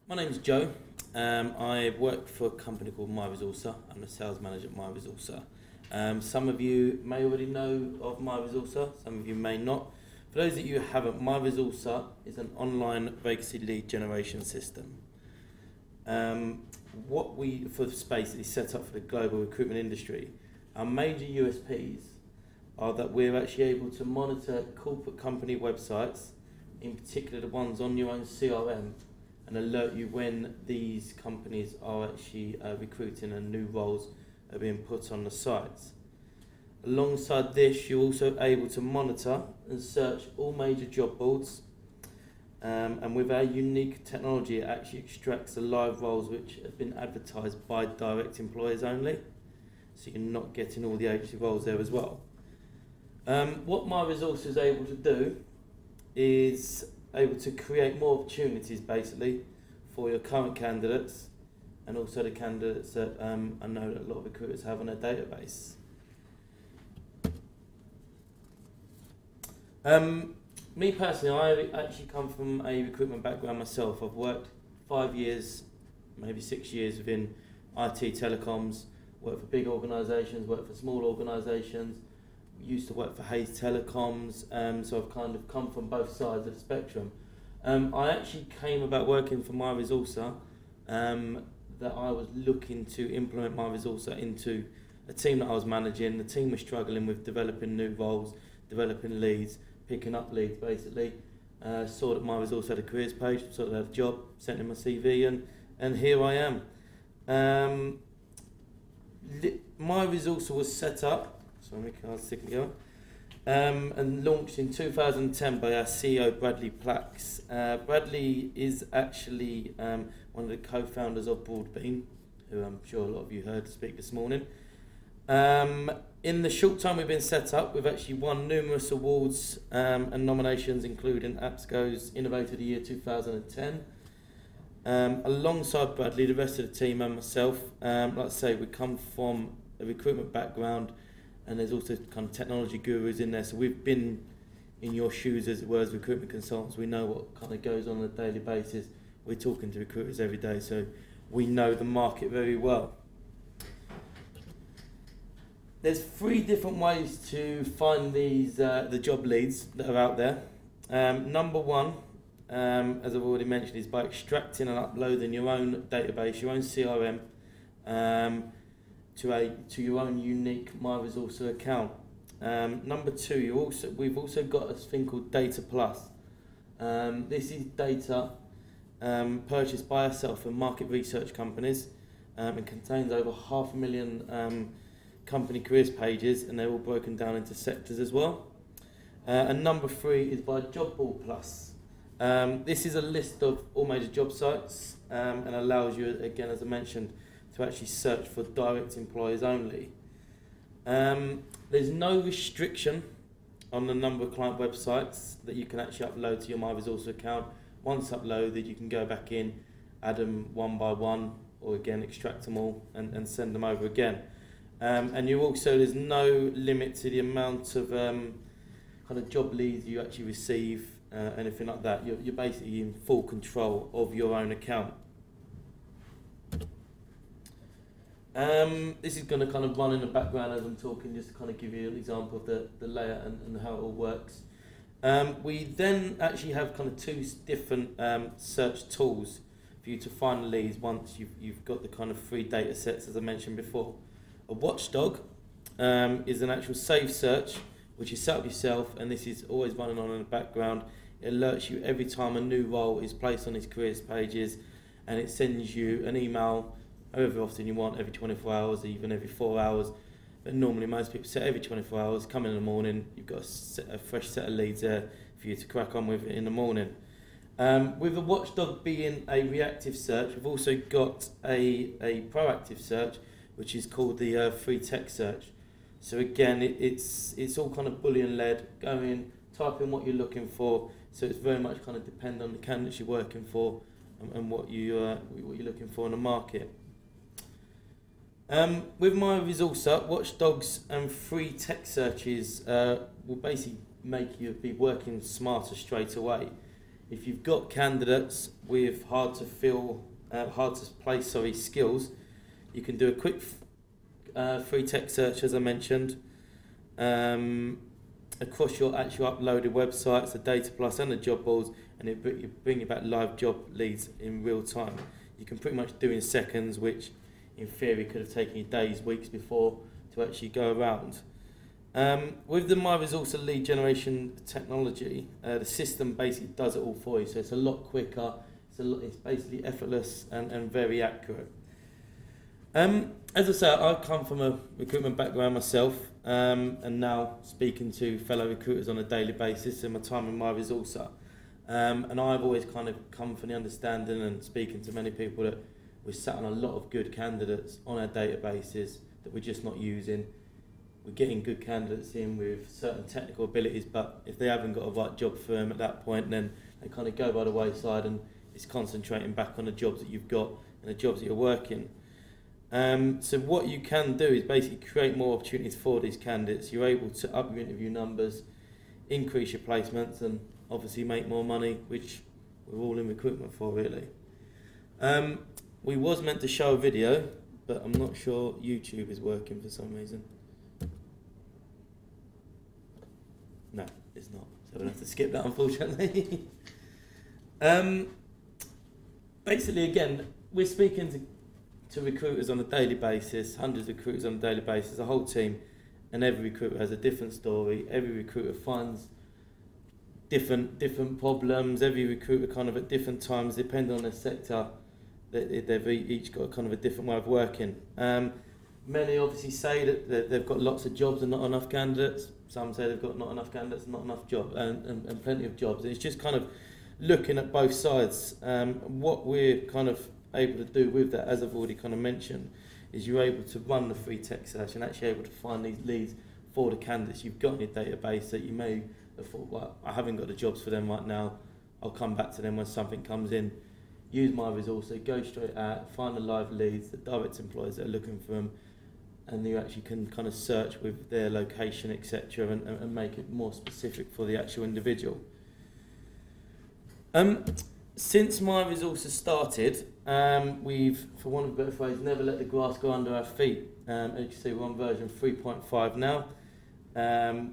My name's Joe. I work for a company called MyResourcer. I'm a sales manager at MyResourcer. Some of you may already know of MyResourcer, some of you may not. For those of you who haven't, MyResourcer is an online vacancy lead generation system. What we, for the space, is set up for the global recruitment industry. Our major USPs are that we're actually able to monitor corporate company websites, in particular the ones on your own CRM, and alert you when these companies are actually recruiting and new roles are being put on the sites. Alongside this, you're also able to monitor and search all major job boards, and with our unique technology, it actually extracts the live roles which have been advertised by direct employers only, so you're not getting all the agency roles there as well. What MyResource is able to do is able to create more opportunities basically for your current candidates and also the candidates that I know that a lot of recruiters have on their database. Me personally, I actually come from a recruitment background myself. I've worked 5 years, maybe 6 years within IT telecoms, worked for big organisations, worked for small organisations, used to work for Hayes Telecoms, so I've kind of come from both sides of the spectrum. I actually came about working for MyResourcer, that I was looking to implement MyResourcer into a team that I was managing. The team was struggling with developing new roles, developing leads, picking up leads basically. Saw that MyResourcer had a careers page, saw that I had a job, sent in my CV, and here I am. MyResourcer was set up, and launched in 2010 by our CEO Bradley Plax. Bradley is actually one of the co-founders of Broadbean, who I'm sure a lot of you heard speak this morning. In the short time we've been set up, we've actually won numerous awards and nominations, including AppSco's Innovator of the Year 2010. Alongside Bradley, the rest of the team and myself, like I say, we come from a recruitment background, and there's also kind of technology gurus in there, so we've been in your shoes as it were as recruitment consultants. We know what kind of goes on a daily basis. We're talking to recruiters every day, so we know the market very well. There's 3 different ways to find these the job leads that are out there. Number one, as I've already mentioned, is by extracting and uploading your own database, your own CRM, to your own unique MyResourcer account. Number 2, we've also got a thing called Data Plus. This is data purchased by ourselves from market research companies, and contains over 500,000 company careers pages, and they're all broken down into sectors as well. And number 3 is by Job Board Plus. This is a list of all major job sites, and allows you, again as I mentioned, to actually search for direct employers only. There's no restriction on the number of client websites that you can actually upload to your MyResourcer account. Once uploaded, you can go back in, add them one by one, or again extract them all and send them over again. And you also, there's no limit to the amount of kind of job leads you actually receive, anything like that. You're basically in full control of your own account. This is going to kind of run in the background as I'm talking, just to kind of give you an example of the layout and how it all works. We then actually have kind of 2 different search tools for you to find leads once you've got the kind of 3 data sets as I mentioned before. A watchdog is an actual saved search which you set up yourself, and this is always running on in the background. It alerts you every time a new role is placed on its careers pages, and it sends you an email however often you want, every 24 hours, even every 4 hours. But normally most people set every 24 hours, come in the morning, you've got a fresh set of leads there for you to crack on with in the morning. With the watchdog being a reactive search, we've also got a proactive search, which is called the free text search. So again, it's all kind of Boolean led. Go in, type in what you're looking for. So it's very much kind of depend on the candidates you're working for and what you're looking for in the market. With MyResourcer, watchdogs and free text searches will basically make you be working smarter straight away. if you've got candidates with hard to place skills, you can do a quick free text search, as I mentioned, across your actual uploaded websites, the Data Plus and the job boards, and it bring you back live job leads in real time. You can pretty much do in seconds, which in theory could have taken you days, weeks before to actually go around. With the MyResourcer lead generation technology, the system basically does it all for you, so it's a lot quicker, it's basically effortless and very accurate. As I say, I come from a recruitment background myself, and now speaking to fellow recruiters on a daily basis in my time in MyResourcer. And I've always kind of come from the understanding and speaking to many people that we're sat on a lot of good candidates on our databases that we're just not using. We're getting good candidates in with certain technical abilities, but if they haven't got a right job for them at that point, then they kind of go by the wayside, and it's concentrating back on the jobs that you've got and the jobs that you're working. So what you can do is basically create more opportunities for these candidates. You're able to up your interview numbers, increase your placements, and obviously make more money, which we're all in recruitment for, really. We was meant to show a video, but I'm not sure YouTube is working for some reason. No, it's not. So we'll have to skip that, unfortunately. Basically, again, we're speaking to recruiters on a daily basis, hundreds of recruiters on a daily basis, a whole team, and every recruiter has a different story. Every recruiter finds different problems. Every recruiter kind of at different times, depending on their sector, they've each got kind of a different way of working. Many obviously say that they've got lots of jobs and not enough candidates. Some say they've got not enough candidates and not enough jobs, and plenty of jobs. And it's just kind of looking at both sides. What we're kind of able to do with that, as I've already kind of mentioned, is you're able to run the free text search and actually able to find these leads for the candidates you've got in your database that you may have thought, well, I haven't got the jobs for them right now, I'll come back to them when something comes in. Use MyResourcer, go straight out, find the live leads, the direct employers that are looking for them, and you actually can kind of search with their location, etc., and make it more specific for the actual individual. Since MyResourcer started, we've, for want of a better phrase, never let the grass grow under our feet. As you can see, we're on version 3.5 now.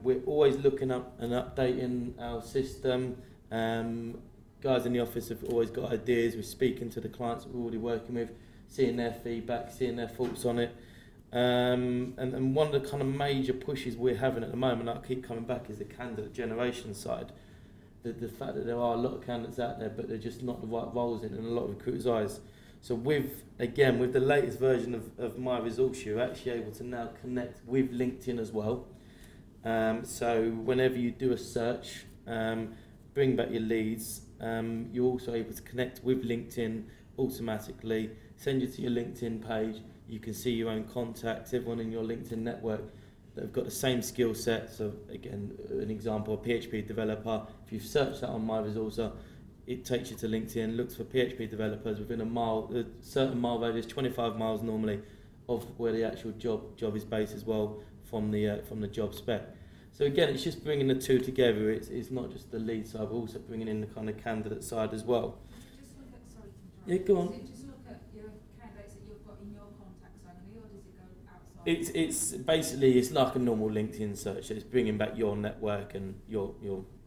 We're always looking up and updating our system. Guys in the office have always got ideas. We're speaking to the clients that we're already working with, seeing their feedback, seeing their thoughts on it. And one of the kind of major pushes we're having at the moment, I keep coming back, is the candidate generation side. The fact that there are a lot of candidates out there, but they're just not the right roles in a lot of recruiters' eyes. So with the latest version of MyResourcer, you're actually able to now connect with LinkedIn as well. So whenever you do a search, bring back your leads, you're also able to connect with LinkedIn automatically, send you to your LinkedIn page. You can see your own contacts, everyone in your LinkedIn network that have got the same skill set. So again, an example, a PHP developer. If you've searched that on MyResourcer, it takes you to LinkedIn, looks for PHP developers within a certain mile radius, 25 miles normally, of where the actual job is based as well from the job spec. So again, it's just bringing the two together. It's not just the lead side, but also bringing in the kind of candidate side as well. Just look at, sorry to interrupt. Yeah, go on. Does it just look at your candidates that you've got in your contacts only, or does it go outside? It's basically, it's like a normal LinkedIn search. It's bringing back your network and your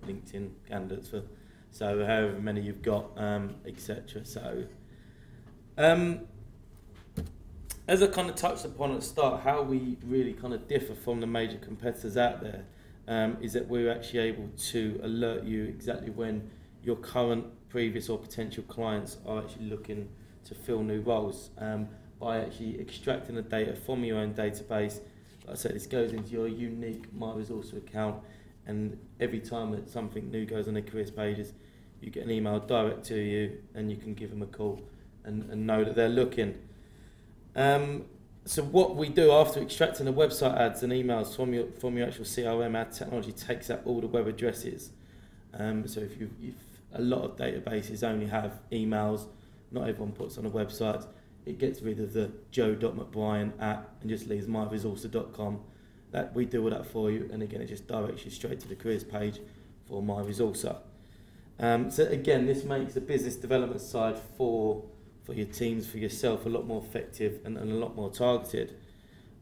LinkedIn candidates for, so however many you've got, etc. So, as I kind of touched upon at the start, how we really kind of differ from the major competitors out there is that we're actually able to alert you exactly when your current, previous or potential clients are actually looking to fill new roles by actually extracting the data from your own database. Like I said, this goes into your unique MyResourcer account, and every time that something new goes on their careers pages, you get an email direct to you, and you can give them a call and know that they're looking. So what we do after extracting the website ads and emails from your actual CRM, ad technology takes out all the web addresses. So if a lot of databases only have emails, not everyone puts on a website, it gets rid of the joe.mcbrien and just leaves myresourcer.com. That we do all that for you, and again it just directs you straight to the careers page for MyResourcer. So again, this makes the business development side for your teams, for yourself, a lot more effective and a lot more targeted.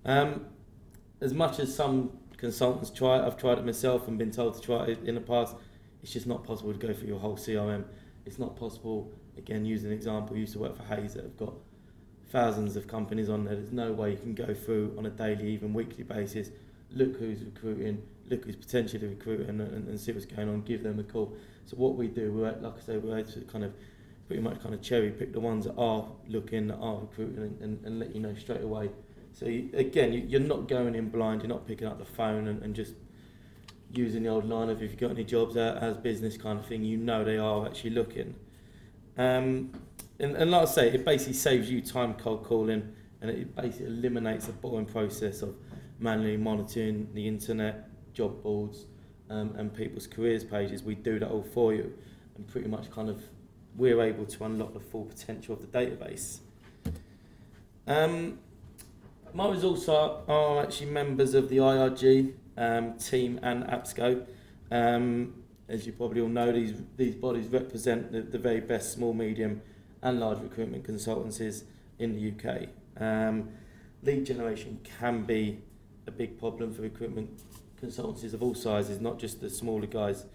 As much as some consultants try it, I've tried it myself and been told to try it in the past, it's just not possible to go through your whole CRM. It's not possible, again, use an example, I used to work for Hayes that have got thousands of companies on there. There's no way you can go through on a daily, even weekly basis, look who's recruiting, look who's potentially recruiting and see what's going on, give them a call. So what we do, like I say, we're able to kind of pretty much kind of cherry pick the ones that are looking, that are recruiting and let you know straight away. So you're not going in blind, you're not picking up the phone and just using the old line of if you've got any jobs out as business kind of thing, you know they are actually looking. And like I say, it basically saves you time cold calling, and it basically eliminates the boring process of manually monitoring the internet, job boards, and people's careers pages. We do that all for you, and pretty much kind of we're able to unlock the full potential of the database. MyResourcer are actually members of the IRG team and APSCO. As you probably all know, these bodies represent the very best small, medium and large recruitment consultancies in the UK. Lead generation can be a big problem for recruitment consultancies of all sizes, not just the smaller guys.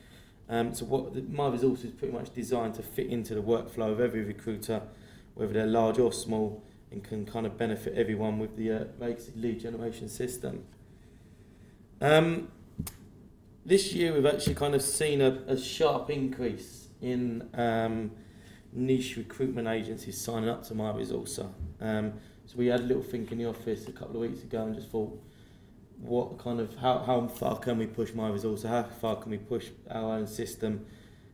So what MyResourcer is pretty much designed to fit into the workflow of every recruiter, whether they're large or small, and can kind of benefit everyone with the vacancy lead generation system. This year we've actually kind of seen a sharp increase in niche recruitment agencies signing up to MyResourcer. So we had a little think in the office a couple of weeks ago and just thought, what kind of how far can we push MyResourcer? How far can we push our own system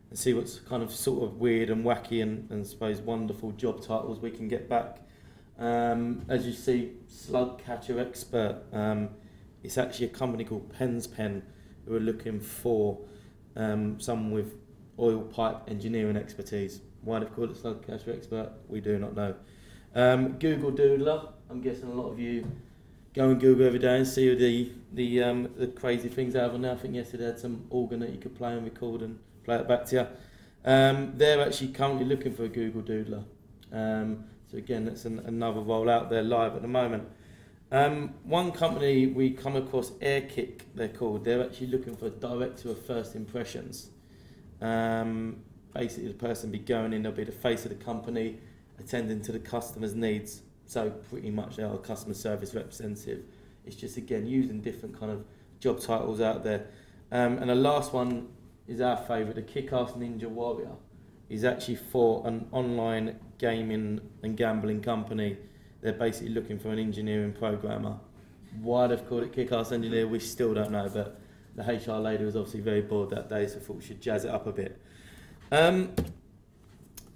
and see what's kind of sort of weird and wacky and I suppose wonderful job titles we can get back. As you see, slug catcher expert. It's actually a company called Penn's Pen who are looking for someone with oil pipe engineering expertise. Why they've called it slug catcher expert, we do not know. Google Doodler. I'm guessing a lot of you go and Google every day and see the crazy things out of now. I think yesterday had some organ that you could play and record and play it back to you. They're actually currently looking for a Google Doodler. So again, that's another role out there live at the moment. One company we come across, Airkick, they're called. They're actually looking for a director of first impressions. Basically, the person be going in, they'll be the face of the company, attending to the customer's needs. So pretty much they are a customer service representative. It's just, again, using different kind of job titles out there. And the last one is our favourite, the Kick-Ass Ninja Warrior. Is actually for an online gaming and gambling company. They're basically looking for an engineering programmer. Why they've called it Kick-Ass Engineer, we still don't know, but the HR lady was obviously very bored that day, so thought we should jazz it up a bit.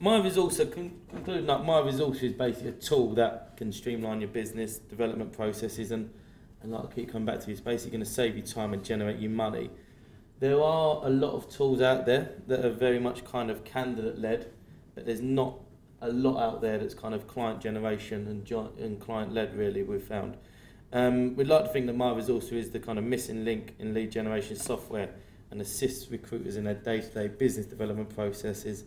MyResourcer, concluding up, MyResourcer is basically a tool that can streamline your business development processes and like I keep coming back to, it's basically going to save you time and generate you money. There are a lot of tools out there that are very much kind of candidate-led, but there's not a lot out there that's kind of client generation and client-led, really, we've found. We'd like to think that MyResourcer is the kind of missing link in lead generation software and assists recruiters in their day-to-day business development processes,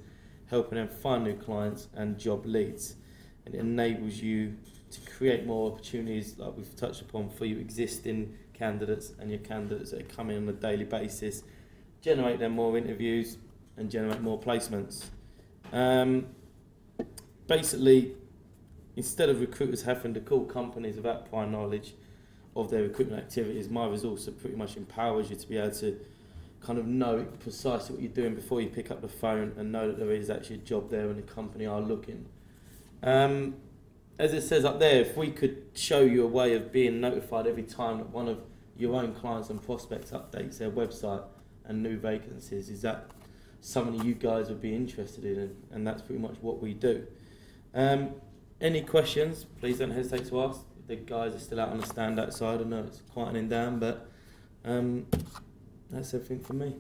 helping them find new clients and job leads. And it enables you to create more opportunities, like we've touched upon, for your existing candidates and your candidates that are coming on a daily basis, generate them more interviews and generate more placements. Basically, instead of recruiters having to call companies without prior knowledge of their recruitment activities, MyResourcer pretty much empowers you to be able to kind of know precisely what you're doing before you pick up the phone and know that there is actually a job there and the company are looking. As it says up there, if we could show you a way of being notified every time that one of your own clients and prospects updates their website and new vacancies, is that something that you guys would be interested in? And that's pretty much what we do. Any questions, please don't hesitate to ask. The guys are still out on the stand outside. I know it's quietening down, but that's everything from me.